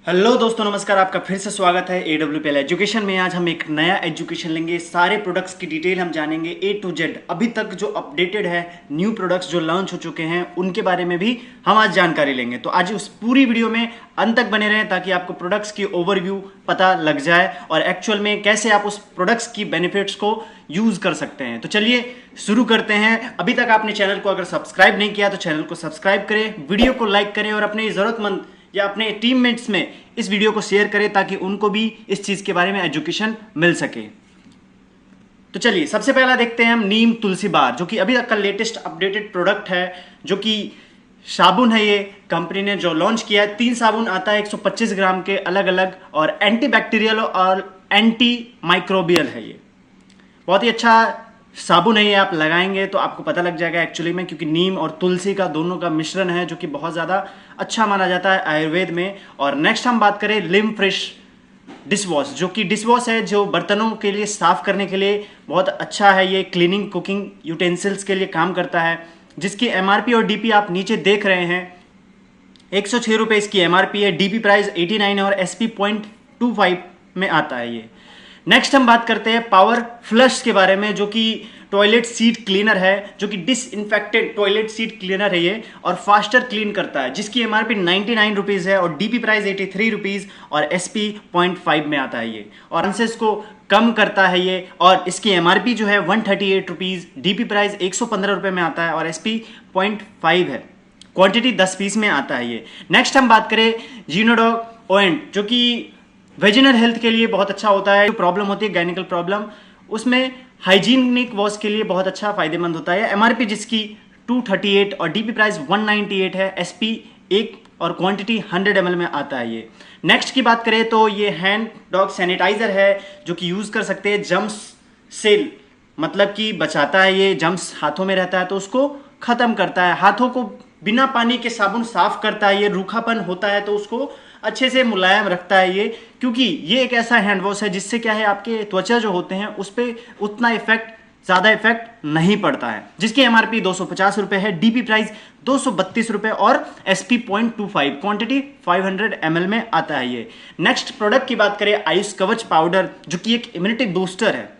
Hello दोस्तों, नमस्कार। आपका फिर से स्वागत है AWPL एजुकेशन में। आज हम एक नया एजुकेशन लेंगे। सारे प्रोडक्ट्स की डिटेल हम जानेंगे A to Z। अभी तक जो अपडेटेड है, न्यू प्रोडक्ट्स जो लॉन्च हो चुके हैं, उनके बारे में भी हम आज जानकारी लेंगे। तो आज उस पूरी वीडियो में अंत तक बने रहें ताकि आपको प्रोडक्ट्स की ओवरव्यू पता लग जाए और एक्चुअल में कैसे आप उस प्रोडक्ट्स की बेनिफिट्स को यूज कर सकते हैं। तो चलिए शुरू करते हैं। अभी तक आपने चैनल को अगर सब्सक्राइब नहीं किया तो चैनल को सब्सक्राइब करें, वीडियो को लाइक करें और अपने जरूरतमंद या अपने टीममेट्स में इस वीडियो को शेयर करें ताकि उनको भी इस चीज के बारे में एजुकेशन मिल सके। तो चलिए सबसे पहला देखते हैं हम नीम तुलसी बार, जो कि अभी तक का लेटेस्ट अपडेटेड प्रोडक्ट है, जो कि साबुन है। ये कंपनी ने जो लॉन्च किया है, 3 साबुन आता है 125 ग्राम के अलग अलग, और एंटीबैक्टीरियल और एंटी माइक्रोबियल है। ये बहुत ही अच्छा साबुन है। ये आप लगाएंगे तो आपको पता लग जाएगा एक्चुअली में, क्योंकि नीम और तुलसी का दोनों का मिश्रण है, जो कि बहुत ज़्यादा अच्छा माना जाता है आयुर्वेद में। और नेक्स्ट हम बात करें लिम फ्रेश डिश वॉश, जो कि डिश वॉश है, जो बर्तनों के लिए साफ करने के लिए बहुत अच्छा है। ये क्लीनिंग कुकिंग यूटेंसिल्स के लिए काम करता है, जिसकी MRP और DP आप नीचे देख रहे हैं। 106 रुपये इसकी MRP है, DP प्राइस 89 है और SP 0.25 में आता है ये। नेक्स्ट हम बात करते हैं पावर फ्लश के बारे में, जो कि टॉयलेट सीट क्लीनर है, जो कि डिसइंफेक्टेड टॉयलेट सीट क्लीनर है ये, और फास्टर क्लीन करता है, जिसकी MRP 99 रुपीज़ है और DP प्राइस 83 रुपीज़ और SP 0.5 में आता है ये। और चांसेस को कम करता है ये, और इसकी MRP जो है 138 रुपीज़, DP प्राइस 115 रुपये में आता है और SP 0.5 है। क्वांटिटी 10 पीस में आता है ये। नेक्स्ट हम बात करें जीनोडॉग ओएंट, जो कि वेजिनल हेल्थ के लिए बहुत अच्छा होता है। जो प्रॉब्लम होती है गायनिकल प्रॉब्लम, उसमें हाइजीनिक वॉश के लिए बहुत अच्छा फायदेमंद होता है। MRP जिसकी 238 और DP प्राइस 198 है, SP 1 और क्वांटिटी 100 ml में आता है ये। नेक्स्ट की बात करें तो ये हैंड डॉग सैनिटाइजर है, जो कि यूज कर सकते हैं जम्स से, मतलब कि बचाता है ये। जम्स हाथों में रहता है तो उसको खत्म करता है। हाथों को बिना पानी के साबुन साफ करता है ये। रूखापन होता है तो उसको अच्छे से मुलायम रखता है ये, क्योंकि ये एक ऐसा हैंड वॉश है जिससे क्या है, आपके त्वचा जो होते हैं उस पर उतना ज़्यादा इफेक्ट नहीं पड़ता है। जिसकी MRP 250 रुपये है, DP प्राइस 232 रुपये और SP 0.25, क्वांटिटी 500 ml में आता है ये। नेक्स्ट प्रोडक्ट की बात करें आयुष कवच पाउडर, जो कि एक इम्यूनिटी बूस्टर है।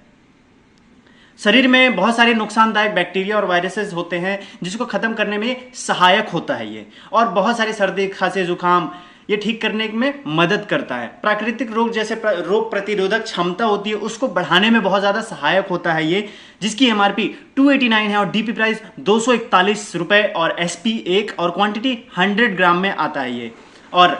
शरीर में बहुत सारे नुकसानदायक बैक्टीरिया और वायरसेस होते हैं, जिसको खत्म करने में सहायक होता है ये, और बहुत सारे सर्दी खांसी जुकाम ये ठीक करने में मदद करता है। प्राकृतिक रोग जैसे रोग प्रतिरोधक क्षमता होती है उसको बढ़ाने में बहुत ज्यादा सहायक होता है ये, जिसकी MRP 289 है और DP प्राइस 241 रुपये और SP 1 और क्वांटिटी 100 ग्राम में आता है ये। और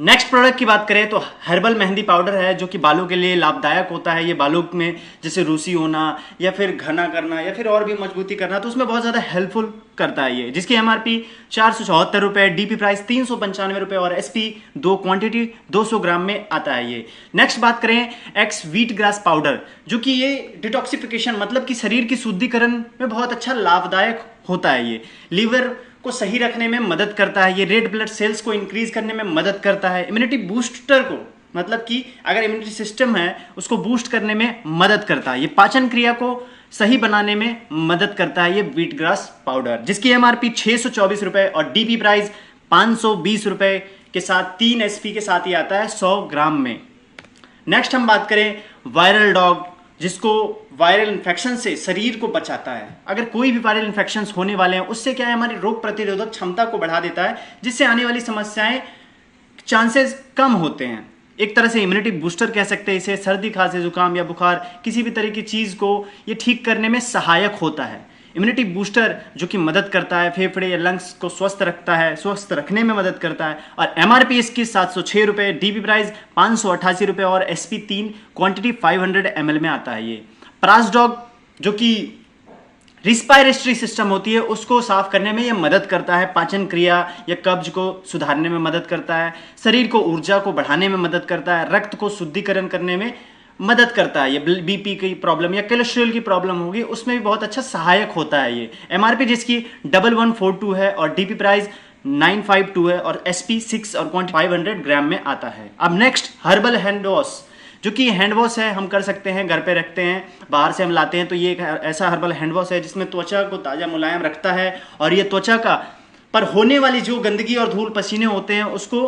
नेक्स्ट प्रोडक्ट की बात करें तो हर्बल मेहंदी पाउडर है, जो कि बालों के लिए लाभदायक होता है। ये बालों में जैसे रूसी होना या फिर घना करना या फिर और भी मजबूती करना, तो उसमें बहुत ज़्यादा हेल्पफुल करता है ये। जिसकी MRP 474 रुपये, DP प्राइस 395 रुपये और SP 2 क्वांटिटी 200 ग्राम में आता है ये। नेक्स्ट बात करें एक्स व्हीट ग्रास पाउडर, जो कि ये डिटॉक्सिफिकेशन, मतलब कि शरीर की शुद्धिकरण में बहुत अच्छा लाभदायक होता है ये। लीवर को सही रखने में मदद करता है ये। रेड ब्लड सेल्स को इंक्रीज करने में मदद करता है। इम्यूनिटी बूस्टर को, मतलब कि अगर इम्यूनिटी सिस्टम है उसको बूस्ट करने में मदद करता है ये। पाचन क्रिया को सही बनाने में मदद करता है ये व्हीट ग्रास पाउडर, जिसकी MRP 624 रुपये और DP प्राइस 520 रुपये के साथ 3 SP के साथ ही आता है 100 ग्राम में। नेक्स्ट हम बात करें वायरल डॉग, जिसको वायरल इन्फेक्शन से शरीर को बचाता है। अगर कोई भी वायरल इन्फेक्शन होने वाले हैं, उससे क्या है, हमारी रोग प्रतिरोधक क्षमता को बढ़ा देता है, जिससे आने वाली समस्याएं चांसेस कम होते हैं। एक तरह से इम्यूनिटी बूस्टर कह सकते हैं इसे। सर्दी खांसी जुकाम या बुखार किसी भी तरह की चीज को ये ठीक करने में सहायक होता है। इम्यूनिटी बूस्टर जो कि मदद करता है फेफड़े या लंग्स को स्वस्थ रखता है, स्वस्थ रखने में मदद करता है। और MRP इसकी 706 रुपये, DP प्राइस 588 रुपये और SP 3 क्वांटिटी 500 ml में आता है ये। प्रासडॉग, जो कि रिस्पायरेटरी सिस्टम होती है उसको साफ करने में यह मदद करता है। पाचन क्रिया या कब्ज को सुधारने में मदद करता है। शरीर को ऊर्जा को बढ़ाने में मदद करता है। रक्त को शुद्धिकरण करने में मदद करता है। ये BP की प्रॉब्लम या कोलेस्ट्रॉल की प्रॉब्लम होगी उसमें भी बहुत अच्छा सहायक होता है ये। MRP जिसकी 1142 है और DP प्राइस 952 है और SP 6 और क्वांटिटी 500 ग्राम में आता है। अब नेक्स्ट हर्बल हैंड वॉश, जो कि हैंड वॉश है, हम कर सकते हैं, घर पे रखते हैं, बाहर से हम लाते हैं, तो ये एक ऐसा हर्बल हैंड वॉश है जिसमें त्वचा को ताज़ा मुलायम रखता है और ये त्वचा का पर होने वाली जो गंदगी और धूल पसीने होते हैं उसको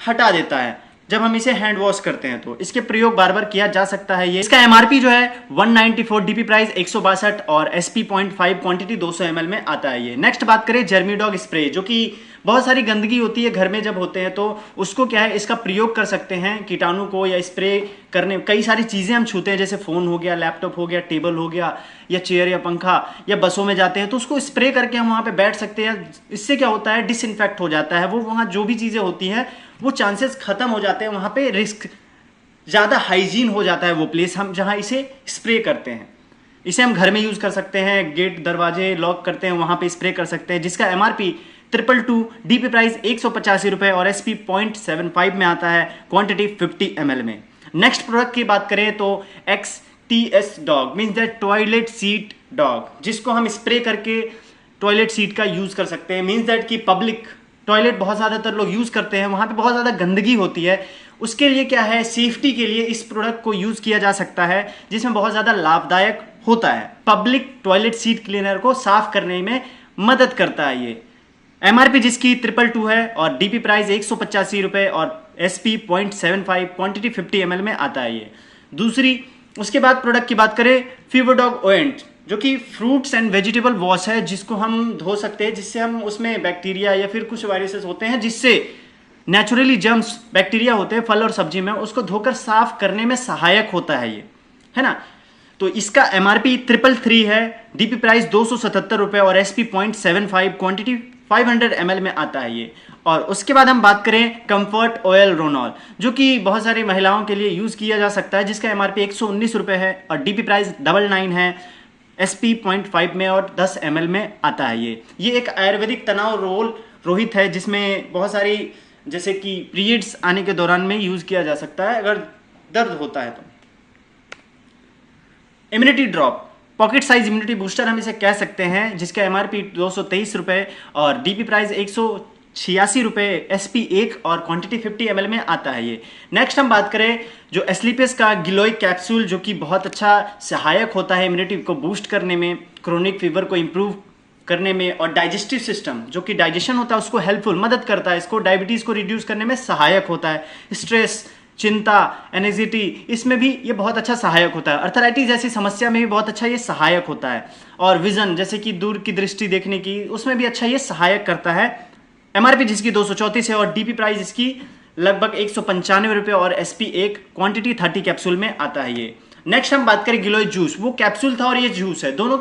हटा देता है जब हम इसे हैंड वॉश करते हैं। तो इसके प्रयोग बार बार किया जा सकता है। ये इसका एमआरपी जो है 194, डीपी प्राइस 162 और एसपी 0.5 क्वांटिटी 200 ml में आता है ये। नेक्स्ट बात करें जर्मीडॉग स्प्रे, जो कि बहुत सारी गंदगी होती है घर में जब होते हैं तो उसको क्या है, इसका प्रयोग कर सकते हैं कीटाणु को या स्प्रे करने। कई सारी चीजें हम छूते हैं, जैसे फोन हो गया, लैपटॉप हो गया, टेबल हो गया, या चेयर या पंखा, या बसों में जाते हैं तो उसको स्प्रे करके हम वहां पे बैठ सकते हैं। इससे क्या होता है, डिसइंफेक्ट हो जाता है वो, वहां जो भी चीजें होती हैं वो चांसेस खत्म हो जाते हैं, वहां पे रिस्क ज्यादा हाइजीन हो जाता है वो प्लेस हम जहां इसे स्प्रे करते हैं। इसे हम घर में यूज कर सकते हैं, गेट दरवाजे लॉक करते हैं वहां पे स्प्रे कर सकते हैं, जिसका एमआरपी 222, डीपी प्राइस 185 रुपए और एसपी 0.75 में आता है, क्वांटिटी 50 ml में। नेक्स्ट प्रोडक्ट की बात करें तो XTS dog means that toilet seat dog, जिसको हम स्प्रे करके टॉयलेट सीट का यूज कर सकते हैं। मीन्स दैट कि पब्लिक टॉयलेट बहुत ज़्यादातर लोग यूज करते हैं, वहां पे बहुत ज़्यादा गंदगी होती है, उसके लिए क्या है, सेफ्टी के लिए इस प्रोडक्ट को यूज किया जा सकता है, जिसमें बहुत ज़्यादा लाभदायक होता है। पब्लिक टॉयलेट सीट क्लीनर को साफ करने में मदद करता है ये। एमआरपी जिसकी 222 है और डीपी प्राइस 185 रुपए और एसपी 0.75, क्वांटिटी 50 ml में आता है ये। दूसरी उसके बाद प्रोडक्ट की बात करें फीवरडॉग ओएंट, जो कि फ्रूट्स एंड वेजिटेबल वॉश है, जिसको हम धो सकते हैं, जिससे हम उसमें बैक्टीरिया या फिर कुछ वायरसेस होते हैं जिससे नेचुरली जर्म्स बैक्टीरिया होते हैं फल और सब्जी में, उसको धोकर साफ करने में सहायक होता है ये, है ना। तो इसका एमआरपी 333 है, डीपी प्राइस 277 रुपए और एसपी 0.75, क्वांटिटी 500 ml में आता है ये। और उसके बाद हम बात करें कंफर्ट ऑयल रोनॉल, जो कि बहुत सारी महिलाओं के लिए यूज किया जा सकता है, जिसका एमआरपी 119 रुपए है और डीपी प्राइस 99 है, एसपी 0.5 में और 10 ml में आता है ये एक आयुर्वेदिक तनाव रोल रोहित है, जिसमें बहुत सारी जैसे कि पीरियड्स आने के दौरान में यूज किया जा सकता है अगर दर्द होता है तो। Immunity drop pocket size immunity booster हम इसे कह सकते हैं, जिसका एमआरपी 223 रुपए और डीपी प्राइस 186 रुपए, एसपी 1 और क्वांटिटी 50 ml में आता है ये। नेक्स्ट हम बात करें जो एस्लीपियस का गिलोइक कैप्सूल, जो कि बहुत अच्छा सहायक होता है इम्यूनिटी को बूस्ट करने में, क्रोनिक फीवर को इंप्रूव करने में, और डाइजेस्टिव सिस्टम जो कि डाइजेशन होता है उसको हेल्पफुल मदद करता है, इसको डायबिटीज को रिड्यूस करने में सहायक होता है। स्ट्रेस, चिंता, एनेक्सिटी, इसमें भी ये बहुत अच्छा सहायक होता है। अर्थराइटिस जैसी समस्या में भी बहुत अच्छा ये सहायक होता है। और विजन जैसे कि दूर की दृष्टि देखने की, उसमें भी अच्छा ये सहायक करता है। एमआरपी जिसकी 234 है और डीपी प्राइस इसकी लगभग 195 रुपए और एसपी 1, क्वांटिटी 30 कैप्सूल में आता है ये। नेक्स्ट हम बात करें गिलोय जूस, वो कैप्सूल था और ये जूस है, दोनों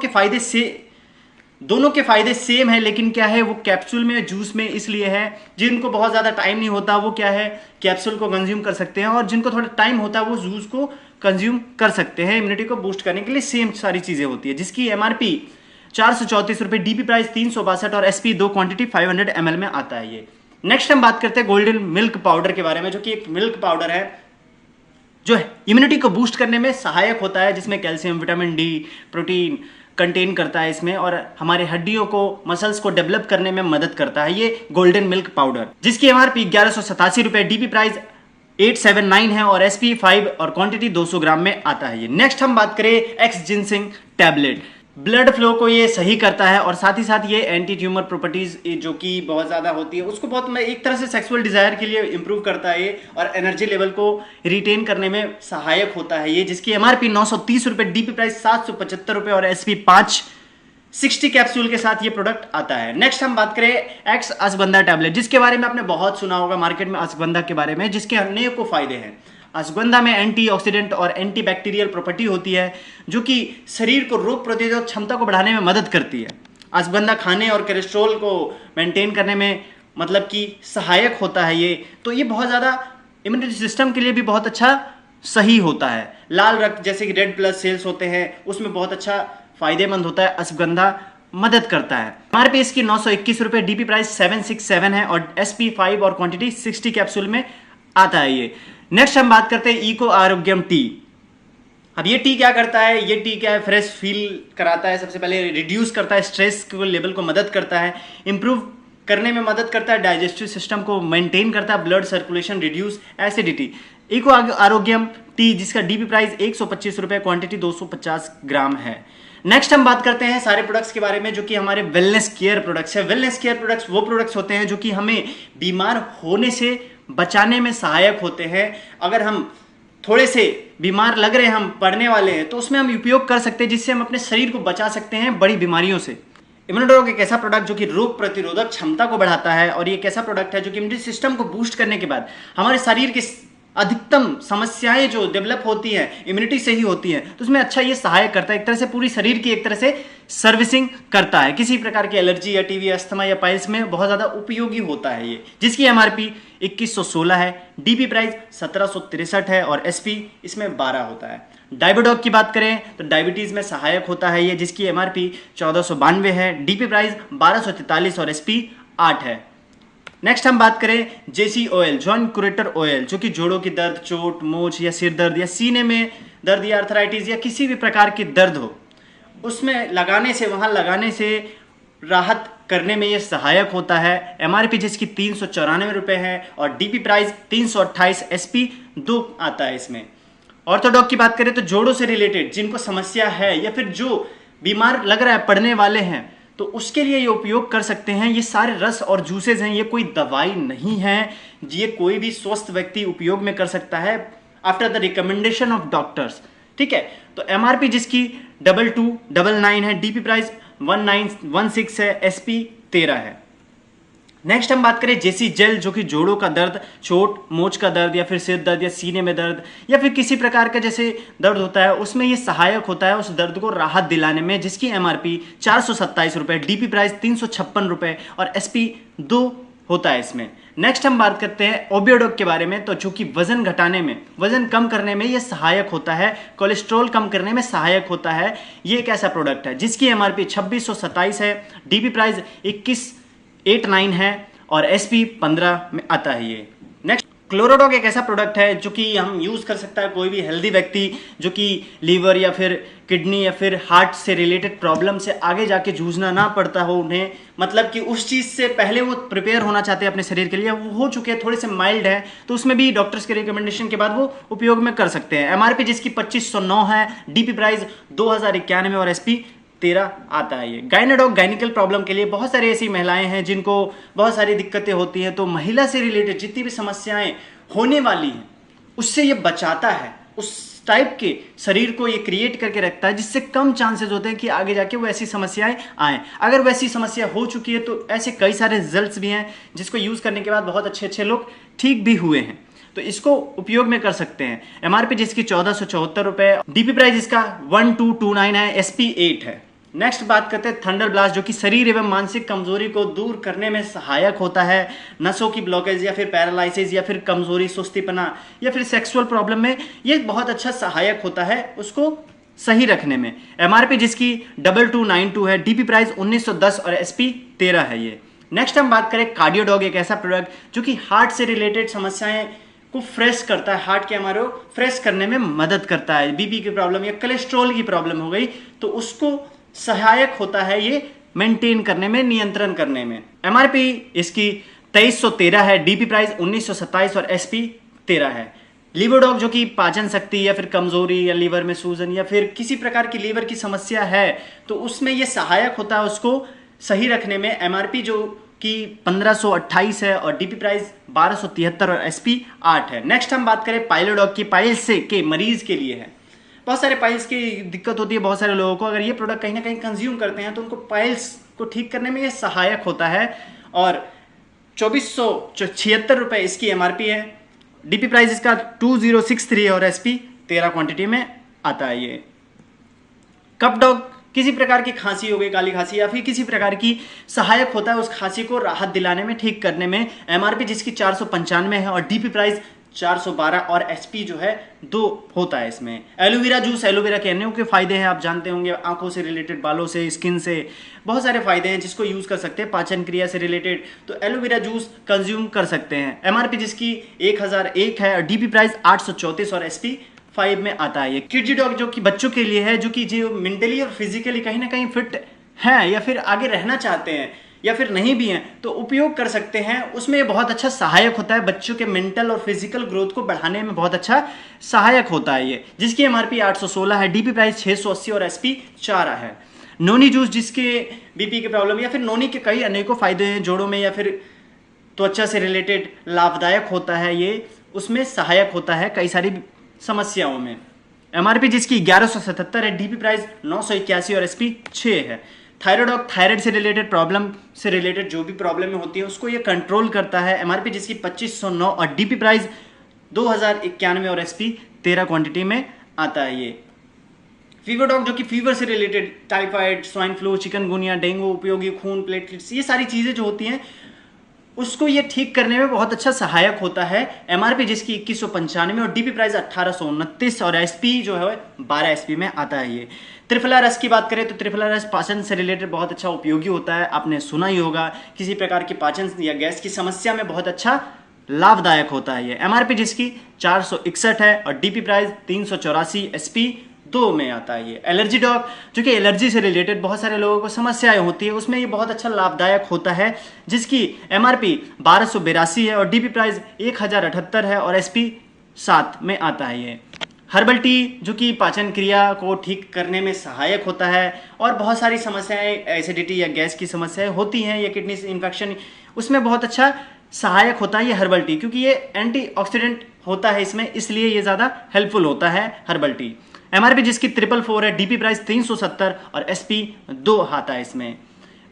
के फायदे सेम है, लेकिन क्या है वो कैप्सूल में जूस में इसलिए है जिनको बहुत ज्यादा टाइम नहीं होता वो क्या है कैप्सूल को कंज्यूम कर सकते हैं, और जिनको थोड़ा टाइम होता है वो जूस को कंज्यूम कर सकते हैं। इम्यूनिटी को बूस्ट करने के लिए सेम सारी चीजें होती है, जिसकी एमआरपी 434 रुपए, डीपी प्राइस 362 और एसपी 2, क्वांटिटी 500 ml में आता है ये। नेक्स्ट हम बात करते हैं गोल्डन मिल्क पाउडर के बारे में, जो कि एक मिल्क पाउडर है जो इम्यूनिटी को बूस्ट करने में सहायक होता है, जिसमें calcium, vitamin D, protein contain करता है इसमें, और हमारे हड्डियों को, मसल्स को डेवलप करने में मदद करता है ये गोल्डन मिल्क पाउडर, जिसकी एमआरपी 1187 रुपए, डीपी प्राइस 879 है और एसपी 5 और क्वांटिटी 200 ग्राम में आता है ये। नेक्स्ट हम बात करें x ginseng tablet, blood flow को ये सही करता है और साथ ही साथ ये एंटी ट्यूमर प्रॉपर्टीज जो कि बहुत ज्यादा होती है उसको बहुत एक तरह से सेक्सुअल डिजायर के लिए इंप्रूव करता है ये, और एनर्जी लेवल को रिटेन करने में सहायक होता है ये, जिसकी एमआरपी 930 रुपए, डीपी प्राइस 775 रुपए और एसपी 560 कैप्सूल के साथ ये प्रोडक्ट आता है। नेक्स्ट हम बात करें एक्स अश्वगंधा टैबलेट, जिसके बारे में आपने बहुत सुना होगा मार्केट में अश्वगंधा के बारे में, जिसके अनेकों फायदे हैं। अश्वगंधा में एंटीऑक्सीडेंट और एंटीबैक्टीरियल प्रॉपर्टी होती है जो कि शरीर को रोग प्रतिरोधक क्षमता को बढ़ाने में मदद करती है। अश्वगंधा खाने और कोलेस्ट्रॉल को मेंटेन करने में मतलब कि सहायक होता है ये, तो ये बहुत ज़्यादा इम्यूनिटी सिस्टम के लिए भी बहुत अच्छा सही होता है। लाल रक्त जैसे कि रेड ब्लड सेल्स होते हैं उसमें बहुत अच्छा फायदेमंद होता है, अश्वगंधा मदद करता है। एमआरपी इसकी 921 रुपए, डीपी प्राइस 767 है और एसपी 5 और क्वांटिटी 60 कैप्सूल में आता है ये। नेक्स्ट हम बात करते हैं इको आरोग्यम टी। अब ये टी क्या करता है, ये टी क्या है, फ्रेश फील कराता है, सबसे पहले रिड्यूस करता है स्ट्रेस को लेवल को मदद करता है, इंप्रूव करने में मदद करता है, डाइजेस्टिव सिस्टम को मेंटेन करता है, blood circulation, reduce acidity. Eco Arogyam tea जिसका डीपी प्राइस 125 रुपए, क्वांटिटी 250 ग्राम है। नेक्स्ट हम बात करते हैं सारे प्रोडक्ट्स के बारे में जो कि हमारे वेलनेस केयर प्रोडक्ट्स है। वेलनेस केयर प्रोडक्ट्स वो प्रोडक्ट्स होते हैं जो कि हमें बीमार होने से बचाने में सहायक होते हैं। अगर हम थोड़े से बीमार लग रहे हैं, हम पड़ने वाले हैं, तो उसमें हम उपयोग कर सकते हैं, जिससे हम अपने शरीर को बचा सकते हैं बड़ी बीमारियों से। इम्यूनोड्रॉग एक ऐसा प्रोडक्ट जो कि रोग प्रतिरोधक क्षमता को बढ़ाता है, और ये एक ऐसा प्रोडक्ट है जो कि इम्यूनिटी सिस्टम को बूस्ट करने के बाद हमारे शरीर के अधिकतम समस्याएं जो डेवलप होती हैं इम्यूनिटी से ही होती हैं, तो उसमें अच्छा ये सहायक करता है। एक तरह से पूरी शरीर की एक तरह से सर्विसिंग करता है। किसी प्रकार की एलर्जी या टीबी, अस्थमा या पाइल्स में बहुत ज़्यादा उपयोगी होता है ये, जिसकी एमआरपी 2116 है, डीपी प्राइस 1763 है और एसपी इसमें 12 होता है। डायबोडॉग की बात करें तो डायबिटीज़ में सहायक होता है ये, जिसकी एमआरपी 1492 है, डीपी प्राइस 1243 और एसपी 8 है। नेक्स्ट हम बात करें जेसी ऑयल, जॉइंट क्यूरेटर ऑयल, जो कि जोड़ों की दर्द, चोट, मोच या सिर दर्द या सीने में दर्द या अर्थराइटिस या किसी भी प्रकार की दर्द हो, उसमें लगाने से, वहाँ लगाने से राहत करने में ये सहायक होता है। एमआरपी जिसकी 394 रुपये है और डीपी प्राइस 328, एसपी 2 आता है इसमें। ऑर्थोडॉग की बात करें तो जोड़ों से रिलेटेड जिनको समस्या है या फिर जो बीमार लग रहा है, पड़ने वाले हैं, तो उसके लिए ये उपयोग कर सकते हैं। ये सारे रस और जूसेस हैं, ये कोई दवाई नहीं है, ये कोई भी स्वस्थ व्यक्ति उपयोग में कर सकता है after the recommendation of doctors. ठीक है, तो एमआरपी जिसकी 2299 है, डीपी प्राइस 1916 है, एसपी 13 है। नेक्स्ट हम बात करें जेसी जेल, जो कि जोड़ों का दर्द, चोट, मोच का दर्द या फिर सिर दर्द या सीने में दर्द या फिर किसी प्रकार का जैसे दर्द होता है, उसमें ये सहायक होता है उस दर्द को राहत दिलाने में, जिसकी एमआरपी 427 रुपये, डीपी प्राइस 356 रुपये और एसपी 2 होता है इसमें। नेक्स्ट हम बात करते हैं ओबियोडॉग के बारे में, तो जो कि वजन घटाने में, वजन कम करने में ये सहायक होता है, कोलेस्ट्रॉल कम करने में सहायक होता है। ये एक ऐसा प्रोडक्ट है जिसकी एमआरपी 2627 है, डीपी प्राइस 2189 है और एसपी 15 में आता है ये। नेक्स्ट क्लोरोडॉग एक ऐसा प्रोडक्ट है जो कि हम यूज़ कर सकता है कोई भी हेल्दी व्यक्ति जो कि लीवर या फिर किडनी या फिर हार्ट से रिलेटेड प्रॉब्लम से आगे जाके जूझना ना पड़ता हो उन्हें, मतलब कि उस चीज़ से पहले वो प्रिपेयर होना चाहते हैं अपने शरीर के लिए, वो हो चुके हैं, थोड़े से माइल्ड है, तो उसमें भी डॉक्टर्स के रिकमेंडेशन के बाद वो उपयोग में कर सकते हैं। एमआरपी जिसकी 2509 है, डीपी प्राइस 2091 और एसपी 13 आता है ये। गायनेडॉग गायनिकल प्रॉब्लम के लिए बहुत सारी ऐसी महिलाएं हैं जिनको बहुत सारी दिक्कतें होती हैं, तो महिला से रिलेटेड जितनी भी समस्याएं होने वाली हैं उससे ये बचाता है, उस टाइप के शरीर को ये क्रिएट करके रखता है जिससे कम चांसेस होते हैं कि आगे जाके वो ऐसी समस्याएं आएँ। अगर वैसी समस्या हो चुकी है तो ऐसे कई सारे रिजल्ट्स भी हैं जिसको यूज़ करने के बाद बहुत अच्छे अच्छे लोग ठीक भी हुए हैं, तो इसको उपयोग में कर सकते हैं। एमआरपी जिसकी 1474 रुपये, डीपी प्राइस इसका 1229 है, एसपी 8 है। नेक्स्ट बात करते हैं थंडर ब्लास्ट, जो कि शरीर एवं मानसिक कमजोरी को दूर करने में सहायक होता है। नसों की ब्लॉकेज या फिर पैरालिसिस या फिर कमजोरी, सुस्तीपना या फिर सेक्सुअल प्रॉब्लम में ये बहुत अच्छा सहायक होता है उसको सही रखने में। एमआरपी जिसकी 2292 है, डीपी प्राइस 1910 और एसपी 13 है ये। नेक्स्ट हम बात करें कार्डियोडॉग, एक ऐसा प्रोडक्ट जो कि हार्ट से रिलेटेड समस्याएं को फ्रेश करता है, हार्ट के हमारे फ्रेश करने में मदद करता है। बीपी की प्रॉब्लम या कोलेस्ट्रॉल की प्रॉब्लम हो गई तो उसको सहायक होता है ये मेंटेन करने में, नियंत्रण करने में। एमआरपी इसकी 2313 है, डीपी प्राइस 1927 और एसपी 13 है। लिवरडॉग जो कि पाचन शक्ति या फिर कमजोरी या लीवर में सूजन या फिर किसी प्रकार की लीवर की समस्या है तो उसमें ये सहायक होता है उसको सही रखने में। एमआरपी जो कि 1528 है और डीपी प्राइस 1273 और एसपी 8 है। नेक्स्ट हम बात करें पाइलोडॉग की, पाइल्स के मरीज के लिए है। बहुत सारे पाइल्स की दिक्कत होती है बहुत सारे लोगों को, अगर ये प्रोडक्ट कहीं ना कहीं कंज्यूम करते हैं तो उनको पाइल्स को ठीक करने में ये सहायक होता है और 2476 रुपये इसकी एमआरपी है, डीपी प्राइस इसका 2063 और एसपी 13 क्वांटिटी में आता है ये। कप डॉग किसी प्रकार की खांसी हो गई, काली खांसी या फिर किसी प्रकार की सहायक होता है उस खांसी को राहत दिलाने में, ठीक करने में। एमआरपी जिसकी 495 है और डीपी प्राइस 412 और एसपी जो है 2 होता है इसमें। एलोवेरा जूस, एलोवेरा के अन्य के फायदे हैं आप जानते होंगे, आंखों से रिलेटेड, बालों से, स्किन से बहुत सारे फायदे हैं जिसको यूज कर सकते हैं। पाचन क्रिया से रिलेटेड तो एलोवेरा जूस कंज्यूम कर सकते हैं। एमआरपी जिसकी 1001 है और डीपी प्राइस 834 और एसपी 5 में आता है ये। किड्जी डॉग जो कि बच्चों के लिए है, जो कि जो मेंटली और फिजिकली कहीं ना कहीं फिट हैं या फिर आगे रहना चाहते हैं या फिर नहीं भी हैं तो उपयोग कर सकते हैं। उसमें बहुत अच्छा सहायक होता है, बच्चों के मेंटल और फिजिकल ग्रोथ को बढ़ाने में बहुत अच्छा सहायक होता है ये, जिसकी एमआरपी 816 है, डीपी प्राइस 680 और एसपी 4 है। नोनी जूस जिसके बीपी की प्रॉब्लम या फिर नोनी के कई अनेकों फायदे हैं जोड़ों में या फिर त्वचा से रिलेटेड लाभदायक होता है, ये उसमें सहायक होता है कई सारी समस्याओं में। एमआरपी जिसकी 1177 है, डीपी प्राइस 981 और एसपी 6 है। थायराइड थायराइड से रिलेटेड प्रॉब्लम से रिलेटेड जो भी प्रॉब्लम होती है उसको ये कंट्रोल करता है। एमआरपी जिसकी 2509 और डीपी प्राइस 2091 और एसपी 13 क्वांटिटी में आता है। ये फीवर डॉग जो कि फीवर से related typhoid, swine flu, chikungunya, dengue, उपयोगी खून, प्लेटलेट्स, ये सारी चीजें जो होती हैं उसको ये ठीक करने में बहुत अच्छा सहायक होता है। एमआरपी जिसकी 2195 और डीपी प्राइस 1829 और एसपी जो है 12 एसपी में आता है। ये त्रिफला रस की बात करें तो त्रिफला रस पाचन से रिलेटेड बहुत अच्छा उपयोगी होता है। आपने सुना ही होगा, किसी प्रकार की पाचन या गैस की समस्या में बहुत अच्छा लाभदायक होता है। ये एमआरपी जिसकी 461 है और डीपी प्राइस 384, एसपी 2 में आता है। ये एलर्जी डॉग जो कि एलर्जी से रिलेटेड बहुत सारे लोगों को समस्याएं होती है, उसमें ये बहुत अच्छा लाभदायक होता है, जिसकी एमआरपी 1282 है और डीपी प्राइस 1078 है और एसपी 7 में आता है। ये हर्बल टी जो कि पाचन क्रिया को ठीक करने में सहायक होता है और बहुत सारी समस्याएं, एसिडिटी या गैस की समस्याएं होती हैं या किडनी इन्फेक्शन, उसमें बहुत अच्छा सहायक होता है ये हर्बल टी, क्योंकि ये एंटीऑक्सीडेंट होता है इसमें, इसलिए ये ज़्यादा हेल्पफुल होता है हर्बल टी। एमआरपी जिसकी 444 है, डीपी प्राइस 370 और एसपी 2 आता है इसमें।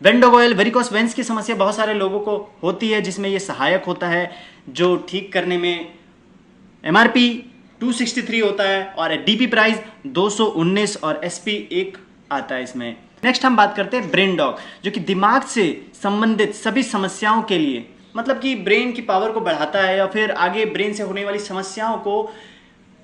वेंडोग ऑयल वेरिकोस वेंस की समस्या बहुत सारे लोगों को होती है, जिसमें ये सहायक होता है, जो ठीक करने में एमआरपी 263 होता है और डीपी प्राइस 219 और एसपी 1 आता है इसमें। नेक्स्ट हम बात करते हैं ब्रेन डॉग जो कि दिमाग से संबंधित सभी समस्याओं के लिए, मतलब कि ब्रेन की पावर को बढ़ाता है या फिर आगे ब्रेन से होने वाली समस्याओं को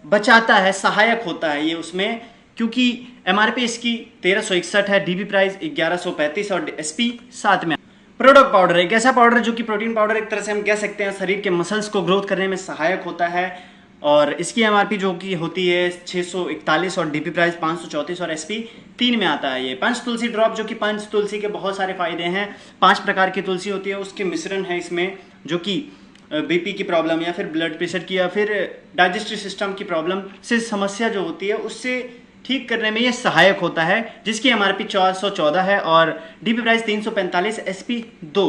बचाता है, सहायक होता है ये उसमें, क्योंकि एमआरपी इसकी 1361 है, डीबी प्राइस 1135 और एसपी 7 में। प्रोडक्ट पाउडर एक ऐसा पाउडर जो कि प्रोटीन पाउडर एक तरह से हम कह सकते हैं, शरीर के मसल्स को ग्रोथ करने में सहायक होता है और इसकी एमआरपी जो कि होती है 641 और डीपी प्राइस 534 और एसपी 3 में आता है। ये पंच तुलसी ड्रॉप जो कि पंच तुलसी के बहुत सारे फायदे हैं, 5 प्रकार की तुलसी होती है, उसके मिश्रण है इसमें, जो कि बीपी की प्रॉब्लम या फिर ब्लड प्रेशर की या फिर डाइजेस्टिव सिस्टम की प्रॉब्लम से समस्या जो होती है उससे ठीक करने में ये सहायक होता है, जिसकी एमआरपी 414 है और डीपी प्राइस 345, एसपी 2।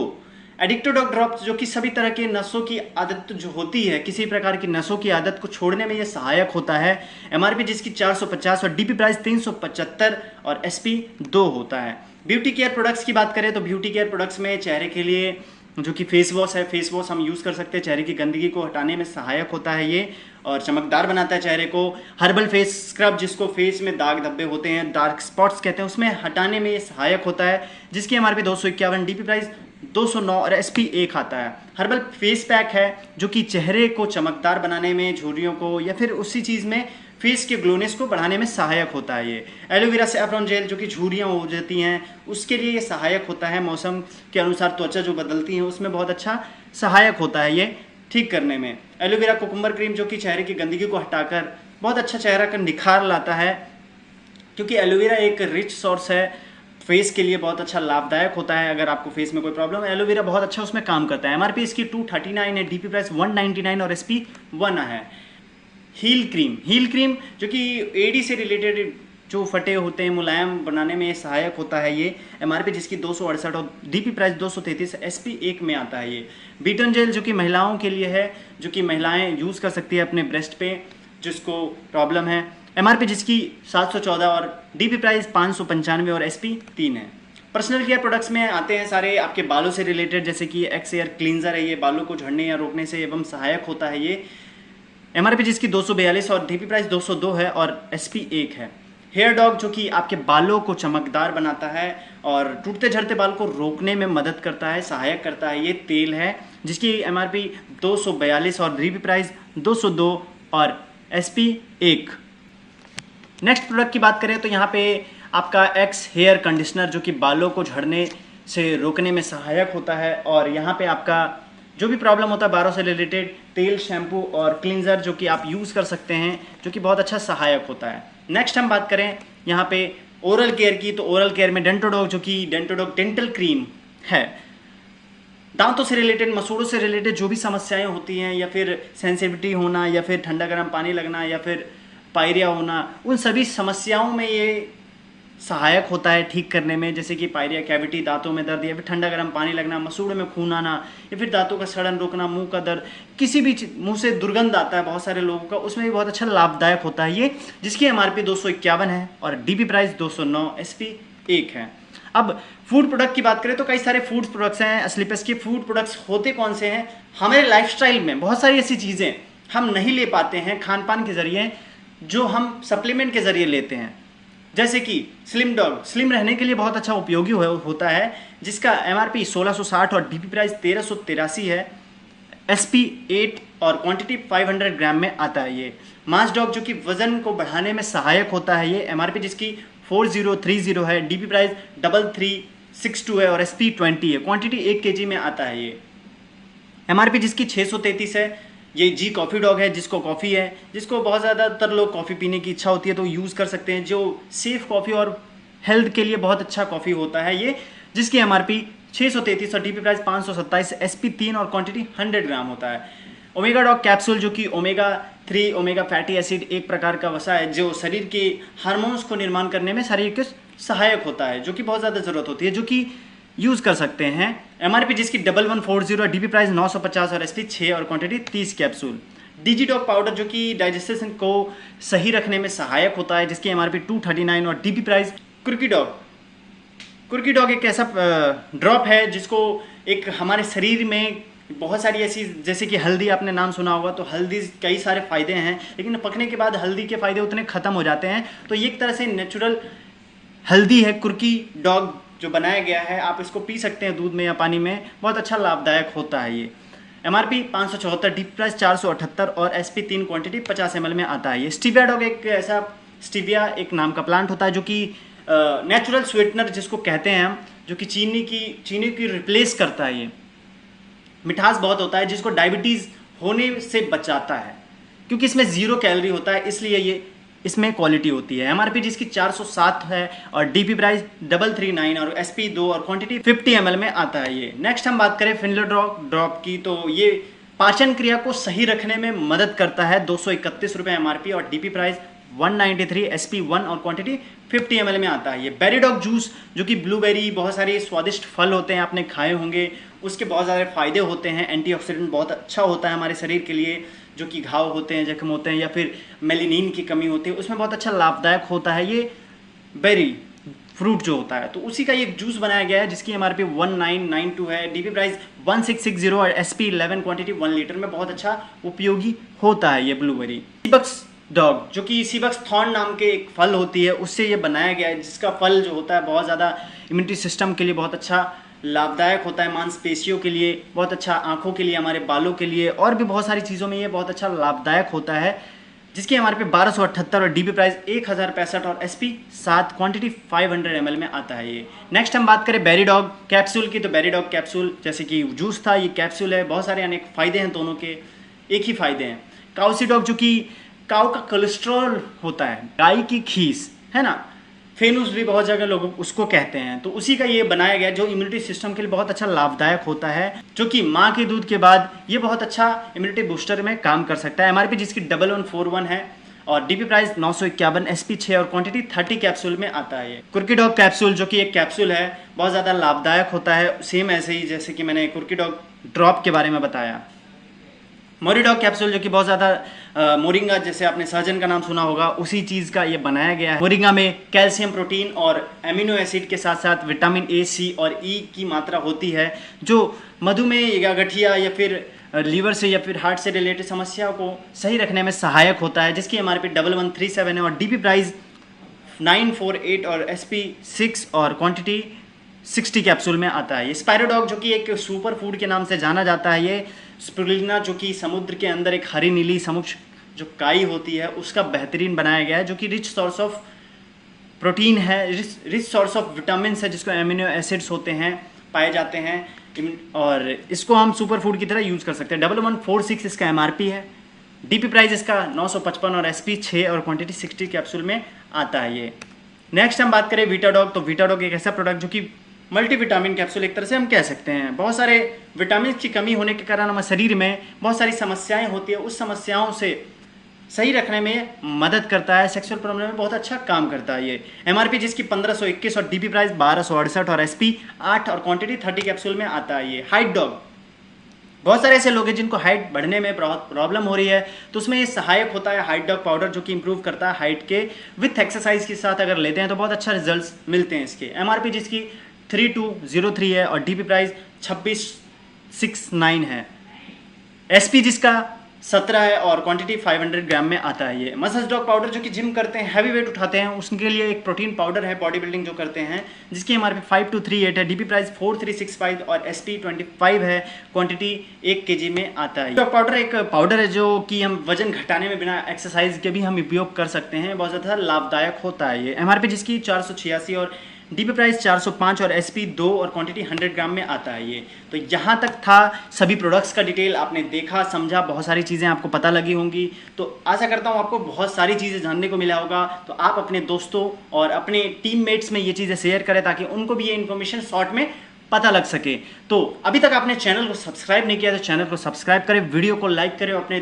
एडिक्टोडॉग ड्रॉप्स जो कि सभी तरह के नसों की आदत जो होती है, किसी प्रकार की नसों की आदत को छोड़ने में ये सहायक होता है। एमआरपी जिसकी 450 और डीपी प्राइस 375 और एसपी 2 होता है। ब्यूटी केयर प्रोडक्ट्स की बात करें तो ब्यूटी केयर प्रोडक्ट्स में चेहरे के लिए जो कि फेस वॉश है, फेस वॉश हम यूज़ कर सकते हैं, चेहरे की गंदगी को हटाने में सहायक होता है ये और चमकदार बनाता है चेहरे को। हर्बल फेस स्क्रब जिसको फेस में दाग धब्बे होते हैं, डार्क स्पॉट्स कहते हैं, उसमें हटाने में ये सहायक होता है, जिसकी एमआरपी 251, डीपी प्राइस 209 और एसपी 1 आता है। हर्बल फेस पैक है जो कि चेहरे को चमकदार बनाने में, झुर्रियों को या फिर उसी चीज़ में फेस के ग्लोनेस को बढ़ाने में सहायक होता है ये। एलोवेरा सैफरॉन जेल जो कि झुर्रियाँ हो जाती हैं उसके लिए ये सहायक होता है, मौसम के अनुसार त्वचा जो बदलती है उसमें बहुत अच्छा सहायक होता है ये ठीक करने में। एलोवेरा कुकुम्बर क्रीम जो कि चेहरे की गंदगी को हटाकर बहुत अच्छा चेहरा का निखार लाता है, क्योंकि एलोवेरा एक रिच सोर्स है, फेस के लिए बहुत अच्छा लाभदायक होता है। अगर आपको फेस में कोई प्रॉब्लम है, एलोवेरा बहुत अच्छा उसमें काम करता है। एमआरपी इसकी 239 है, डीपी प्राइस 199 और एसपी 1 है। हील क्रीम जो कि एडी से रिलेटेड जो फटे होते हैं मुलायम बनाने में सहायक होता है ये। एमआरपी जिसकी 268 और डीपी प्राइस 233, एसपी 1 में आता है ये। बीटन जेल जो कि महिलाओं के लिए है, जो कि महिलाएं यूज़ कर सकती है अपने ब्रेस्ट पे जिसको प्रॉब्लम है। एमआरपी जिसकी 714 और डीपी प्राइस 595 और एसपी 3 है। पर्सनल केयर प्रोडक्ट्स में आते हैं सारे आपके बालों से रिलेटेड, जैसे कि एक्स एयर क्लींजर है, ये बालों को झड़ने या रोकने से एवं सहायक होता है ये। एमआरपी जिसकी 242 और डीपी प्राइस 202 है और एसपी 1 है। हेयर डॉग जो कि आपके बालों को चमकदार बनाता है और टूटते झड़ते बाल को रोकने में मदद करता है, सहायक करता है, ये तेल है जिसकी एमआरपी 242 और डीपी प्राइस 202 और एसपी 1। नेक्स्ट प्रोडक्ट की बात करें तो यहाँ पे आपका एक्स हेयर कंडीशनर जो कि बालों को झड़ने से रोकने में सहायक होता है और यहाँ पे आपका जो भी प्रॉब्लम होता है बालों से रिलेटेड, तेल, शैम्पू और क्लींजर जो कि आप यूज़ कर सकते हैं, जो कि बहुत अच्छा सहायक होता है। नेक्स्ट हम बात करें यहाँ पे ओरल केयर की, तो ओरल केयर में डेंटोडॉग जो कि डेंटोडॉग डेंटल क्रीम है। दांतों से रिलेटेड, मसूड़ों से रिलेटेड जो भी समस्याएं होती हैं या फिर सेंसिटिविटी होना या फिर ठंडा गर्म पानी लगना या फिर पायरिया होना, उन सभी समस्याओं में ये सहायक होता है ठीक करने में, जैसे कि पायरिया कैविटी, दांतों में दर्द या फिर ठंडा गर्म पानी लगना, मसूड़ों में खून आना या फिर दांतों का सड़न रोकना, मुंह का दर्द, किसी भी मुंह से दुर्गंध आता है बहुत सारे लोगों का, उसमें भी बहुत अच्छा लाभदायक होता है ये, जिसकी एमआरपी 251 है और डीपी प्राइस 209, एसपी 1 है। अब फूड प्रोडक्ट की बात करें तो कई सारे फूड प्रोडक्ट्स हैं स्लीपर्स के। फूड प्रोडक्ट्स होते कौन से हैं? हमारे लाइफस्टाइल में बहुत सारी ऐसी चीज़ें हम नहीं ले पाते हैं खान पान के जरिए, जो हम सप्लीमेंट के जरिए लेते हैं, जैसे कि स्लिम डॉग, स्लिम रहने के लिए बहुत अच्छा उपयोगी होता है, जिसका एमआरपी 1660 और डीपी प्राइस 1383 है, एसपी 8 और क्वांटिटी 500 ग्राम में आता है ये। मास डॉग जो कि वजन को बढ़ाने में सहायक होता है, ये एमआरपी जिसकी 4030 है, डीपी प्राइस 3362 है और एसपी 20 है, क्वांटिटी 1 केजी में आता है ये। एमआरपी जिसकी 633 है। ये जी कॉफ़ी डॉग है, जिसको कॉफ़ी है, जिसको बहुत ज़्यादातर लोग कॉफ़ी पीने की इच्छा होती है तो यूज़ कर सकते हैं, जो सेफ कॉफ़ी और हेल्थ के लिए बहुत अच्छा कॉफ़ी होता है ये, जिसकी एमआरपी 633 और डीपी प्राइस 527, एसपी 3 और क्वांटिटी 100 ग्राम होता है। ओमेगा डॉग कैप्सूल जो कि ओमेगा 3 ओमेगा फैटी एसिड एक प्रकार का वसा है जो शरीर के हार्मोन्स को निर्माण करने में शरीर के सहायक होता है, जो कि बहुत ज़्यादा ज़रूरत होती है, जो कि यूज़ कर सकते हैं। एमआरपी जिसकी 1140 और डीपी प्राइस 950 और एसपी 6 और quantity 30 capsule. DG dog powder जो कि डाइजेशन को सही रखने में सहायक होता है, जिसकी एमआरपी 239 और डीपी प्राइस। कुर्की डॉग एक ऐसा ड्रॉप है जिसको एक हमारे शरीर में बहुत सारी ऐसी, जैसे कि हल्दी, आपने नाम सुना होगा, तो हल्दी कई सारे फायदे हैं, लेकिन पकने के बाद हल्दी के फायदे उतने खत्म हो जाते हैं, तो ये एक तरह से नेचुरल हल्दी है कुर्की डॉग जो बनाया गया है। आप इसको पी सकते हैं दूध में या पानी में, बहुत अच्छा लाभदायक होता है ये। एमआरपी 574, डीपी प्राइस 478 और एसपी 3, क्वांटिटी 50 ml में आता है ये। स्टीविया डॉग एक ऐसा, स्टीविया एक नाम का प्लांट होता है जो कि नेचुरल स्वीटनर जिसको कहते हैं हम, जो कि चीनी की रिप्लेस करता है ये। मिठास बहुत होता है, जिसको डायबिटीज़ होने से बचाता है, क्योंकि इसमें 0 कैलोरी होता है, इसलिए ये इसमें क्वालिटी होती है। एमआरपी जिसकी 407 है और डीपी प्राइस 339 और एसपी 2 और क्वांटिटी 50 ml में आता है ये। नेक्स्ट हम बात करें फिनलर ड्रॉप की, तो ये पाचन क्रिया को सही रखने में मदद करता है। 231 रुपये एमआरपी और डीपी प्राइस 193, एसपी 1 और क्वांटिटी 50 ml में आता है ये। बेरी डॉग जूस जो कि ब्लूबेरी, बहुत सारे स्वादिष्ट फल होते हैं, आपने खाए होंगे, उसके बहुत सारे फायदे होते हैं। एंटीऑक्सीडेंट बहुत अच्छा होता है हमारे शरीर के लिए, जो कि घाव होते हैं, जख्म होते हैं या फिर मेलेनिन की कमी होती है, उसमें बहुत अच्छा लाभदायक होता है ये बेरी फ्रूट जो होता है। तो उसी का ये जूस बनाया गया है, जिसकी एमआरपी 1992 है, डीपी प्राइस 1660 और एसपी 11, क्वांटिटी 1 लीटर में बहुत अच्छा उपयोगी होता है ये ब्लूबेरी। सीबक्स डॉग जो कि सीबक्स थॉर्न नाम के एक फल होती है, उससे ये बनाया गया है, जिसका फल जो होता है बहुत ज़्यादा इम्यूनिटी सिस्टम के लिए बहुत अच्छा लाभदायक होता है, मांसपेशियों के लिए बहुत अच्छा, आंखों के लिए, हमारे बालों के लिए और भी बहुत सारी चीज़ों में ये बहुत अच्छा लाभदायक होता है, जिसकी एमआरपी 1278 और डीपी प्राइस 1065 और एसपी 7, क्वांटिटी 500 ml में आता है ये। नेक्स्ट हम बात करें बेरी डॉग कैप्सूल की, तो बेरी डॉग कैप्सूल जैसे कि जूस था, ये कैप्सूल है, बहुत सारे अनेक फ़ायदे हैं, दोनों के एक ही फ़ायदे हैं। काउसी डॉग जो कि काऊ का कोलेस्ट्रॉल होता है, गाय की खीस है ना, फेनूस भी बहुत जगह लोग उसको कहते हैं, तो उसी का ये बनाया गया जो इम्यूनिटी सिस्टम के लिए बहुत अच्छा लाभदायक होता है, जो कि माँ के दूध के बाद ये बहुत अच्छा इम्यूनिटी बूस्टर में काम कर सकता है। एमआरपी जिसकी 1141 है और डीपी प्राइस 951, एसपी 6 और क्वांटिटी 30 कैप्सूल में आता है ये। कुर्की डॉग कैप्सूल जो कि एक कैप्सूल है, बहुत ज़्यादा लाभदायक होता है, सेम ऐसे ही जैसे कि मैंने कुर्की डॉग ड्रॉप के बारे में बताया। मोरिडॉग कैप्सूल जो कि बहुत ज़्यादा मोरिंगा, जैसे आपने सहजन का नाम सुना होगा, उसी चीज़ का ये बनाया गया है। मोरिंगा में कैल्शियम, प्रोटीन और एमिनो एसिड के साथ साथ विटामिन ए, सी और ई की मात्रा होती है, जो मधुमेह या गठिया या फिर लीवर से या फिर हार्ट से रिलेटेड समस्याओं को सही रखने में सहायक होता है, जिसकी एमआरपी 1137 है और डीपी प्राइस 948 और एसपी 6 और क्वांटिटी 60 कैप्सूल में आता है। ये स्पायरोडॉग जो कि एक सुपर फूड के नाम से जाना जाता है, ये स्पिरुलिना जो कि समुद्र के अंदर एक हरी नीली समुद्र जो काई होती है उसका बेहतरीन बनाया गया है, जो कि रिच सोर्स ऑफ प्रोटीन है, रिच सोर्स ऑफ विटामिन है, जिसको एमिनो एसिड्स होते हैं, पाए जाते हैं, और इसको हम सुपर फूड की तरह यूज़ कर सकते हैं। 1146 इसका एमआरपी है, डीपी प्राइस इसका 955 और एसपी 6 और क्वांटिटी 60 कैप्सूल में आता है ये। नेक्स्ट हम बात करें वीटाडॉग, तो वीटाडॉग एक ऐसा प्रोडक्ट जो कि मल्टीविटामिन कैप्सूल एक तरह से हम कह सकते हैं। बहुत सारे विटामिन की कमी होने के कारण हमारे शरीर में बहुत सारी समस्याएं होती है, उस समस्याओं से सही रखने में मदद करता है, सेक्सुअल प्रॉब्लम में बहुत अच्छा काम करता है ये। एमआरपी जिसकी 1521 और डीपी प्राइस 1268 और एसपी 8 और क्वांटिटी 30 कैप्सूल में आता है ये। हाइट डॉग, बहुत सारे ऐसे लोग हैं जिनको हाइट बढ़ने में प्रॉब्लम हो रही है, तो उसमें ये सहायक होता है हाइट डॉग पाउडर, जो कि इंप्रूव करता है हाइट के विथ एक्सरसाइज के साथ अगर लेते हैं तो बहुत अच्छा रिजल्ट्स मिलते हैं इसके। एमआरपी जिसकी 3203 है और डीपी प्राइस 2669 है। एसपी जिसका 17 है और क्वांटिटी 500 ग्राम में आता है ये। मसल्स डॉग पाउडर जो कि जिम करते हैं, हैवी वेट उठाते हैं, उसके लिए एक प्रोटीन पाउडर है बॉडी बिल्डिंग जो करते हैं, जिसकी एमआरपी 5238 है, डीपी प्राइस 4365 और एसपी 25 है, क्वांटिटी 1 kg में आता है। डॉग पाउडर एक पाउडर है जो कि हम वजन घटाने में बिना एक्सरसाइज के भी हम उपयोग कर सकते हैं, बहुत ज़्यादा लाभदायक होता है ये। एमआरपी जिसकी 486 और डीपी प्राइस 405 और एसपी 2 और क्वांटिटी 100 ग्राम में आता है ये। तो यहाँ तक था सभी प्रोडक्ट्स का डिटेल, आपने देखा समझा, बहुत सारी चीज़ें आपको पता लगी होंगी। तो आशा करता हूँ आपको बहुत सारी चीज़ें जानने को मिला होगा। तो आप अपने दोस्तों और अपने टीममेट्स में ये चीज़ें शेयर करें ताकि उनको भी ये इन्फॉर्मेशन शॉर्ट में पता लग सके। तो अभी तक आपने चैनल को सब्सक्राइब नहीं किया तो चैनल को सब्सक्राइब करें, वीडियो को लाइक करें, अपने